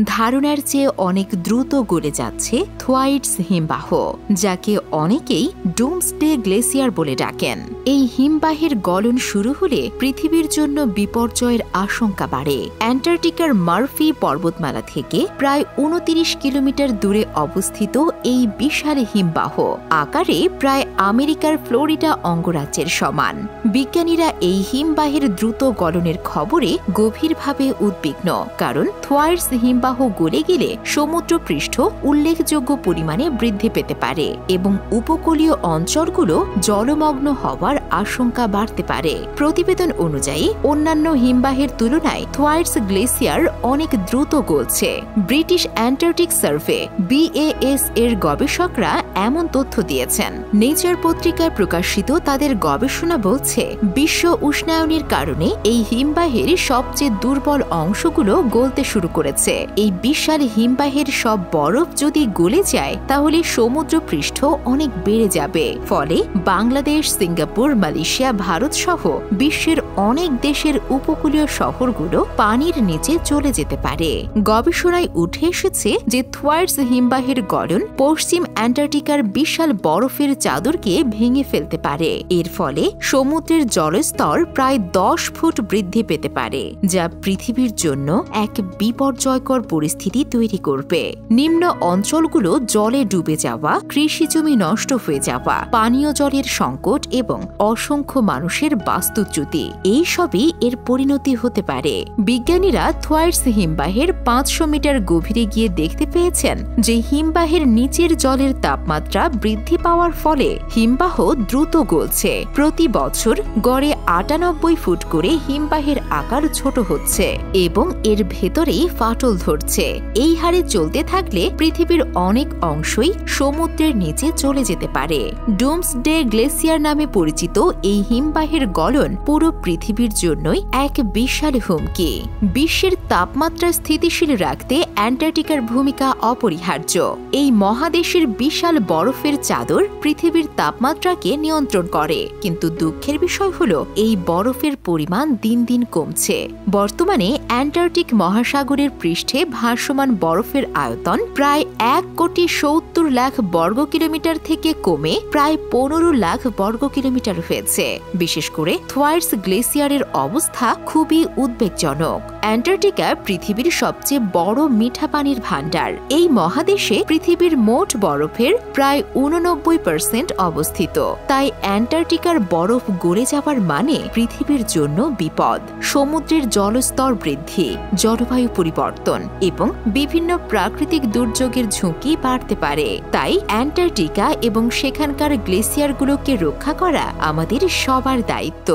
ধারণার চেয়ে অনেক দ্রুত গলে যাচ্ছে থোয়াইটস হিমবাহ, যাকে অনেকেই ডুমসডে গ্লেসিয়ার বলে ডাকেন। এই হিমবাহের গলন শুরু হলে পৃথিবীর জন্য বিপর্যয়ের আশঙ্কা বাড়ে। অ্যান্টার্কটিকার মার্ফি পর্বতমালা থেকে প্রায় ২৯ কিলোমিটার দূরে অবস্থিত এই বিশাল হিমবাহ আকারে প্রায় আমেরিকার ফ্লোরিডা অঙ্গরাজ্যের সমান। বিজ্ঞানীরা এই হিমবাহের দ্রুত গলনের খবরে গভীরভাবে উদ্বিগ্ন, কারণ থোয়াইটস হিমবাহ গলে গেলে সমুদ্রপৃষ্ঠ উল্লেখযোগ্য পরিমাণে বৃদ্ধি পেতে পারে এবং উপকূলীয় অঞ্চলগুলো জলমগ্ন হওয়ার আশঙ্কা বাড়তে পারে। প্রতিবেদন অনুযায়ী অন্যান্য হিমবাহের তুলনায় থোয়াইটস গ্লেসিয়ার অনেক দ্রুত গলছে। ব্রিটিশ অ্যান্টার্কটিক সার্ভে BAS এর গবেষকরা এমন তথ্য দিয়েছেন। নেচার পত্রিকায় প্রকাশিত তাদের গবেষণা বলছে, বিশ্ব উষ্ণায়নের কারণে এই হিমবাহের সবচেয়ে দুর্বল অংশগুলো গলতে শুরু করেছে। এই বিশাল হিমবাহের সব বরফ যদি গলে যায় তাহলে সমুদ্রপৃষ্ঠ অনেক বেড়ে যাবে। ফলে বাংলাদেশ, সিঙ্গাপুর, মালয়েশিয়া, ভারত সহ বিশ্বের অনেক দেশের উপকূলীয় শহরগুলো পানির নিচে চলে যেতে পারে। গবেষণায় উঠে এসেছে যে থোয়াইটস হিমবাহের গলন পশ্চিম অ্যান্টার্কটিকার বিশাল বরফের চাদরকে ভেঙে ফেলতে পারে। এর ফলে সমুদ্রের জলস্তর প্রায় 10 ফুট বৃদ্ধি পেতে পারে, যা পৃথিবীর জন্য এক বিপর্যয়কর পরিস্থিতি তৈরি করবে। নিম্ন অঞ্চলগুলো জলে ডুবে যাওয়া, কৃষিজমি নষ্ট হয়ে যাওয়া, পানীয় জলের সংকট এবং অসংখ্য মানুষের বাস্তুচ্যুতি, এইসবই এর পরিণতি হতে পারে। বিজ্ঞানীরা থোয়াইটস হিমবাহের 500 মিটার গভীরে গিয়ে দেখতে পেয়েছেন যে হিমবাহের নিচের জলের তাপমাত্রা বৃদ্ধি পাওয়ার ফলে হিমবাহ দ্রুত গলছে। প্রতি বছর গড়ে 98 ফুট করে হিমবাহের আকার ছোট হচ্ছে এবং এর ভেতরেই ফাটল ধরছে। এই হারে চলতে থাকলে পৃথিবীর অনেক অংশই সমুদ্রের নিচে চলে যেতে পারে। ডুমসডে গ্লেসিয়ার নামে পরিচিত এই হিমবাহের গলন পুরো পৃথিবীর জন্যই এক বিশাল হুমকি। বিশ্বের তাপমাত্রা স্থিতিশীল রাখতে অ্যান্টার্কটিকার ভূমিকা অপরিহার্য। এই মহাদেশের বিশাল বরফের চাদর পৃথিবীর তাপমাত্রাকে নিয়ন্ত্রণ করে, কিন্তু দুঃখের বিষয় হল এই বরফের পরিমাণ দিন দিন কমছে। বর্তমানে অ্যান্টার্কটিক মহাসাগরের পৃষ্ঠে ভাসমান বরফের আয়তন প্রায় 1,70,00,000 বর্গ কিলোমিটার থেকে কমে প্রায় 15 লাখ বর্গ কিলোমিটার হয়েছে। বিশেষ করে থোয়াইটস গ্লেসিয়ারের অবস্থা খুবই উদ্বেগজনক। অ্যান্টার্কটিকা পৃথিবীর সবচেয়ে বড় মিঠা পানির ভাণ্ডার। এই মহাদেশে পৃথিবীর মোট বরফের প্রায় 89% অবস্থিত। তাই অ্যান্টার্কটিকার বরফ গলে যাওয়ার মানে পৃথিবীর জন্য বিপদ। সমুদ্রের জলস্তর বৃদ্ধি, জলবায়ু পরিবর্তন এবং বিভিন্ন প্রাকৃতিক দুর্যোগের ঝুঁকি বাড়তে পারে। তাই অ্যান্টার্কটিকা এবং সেখানকার গ্লেসিয়ারগুলোকে রক্ষা করা আমাদের সবার দায়িত্ব।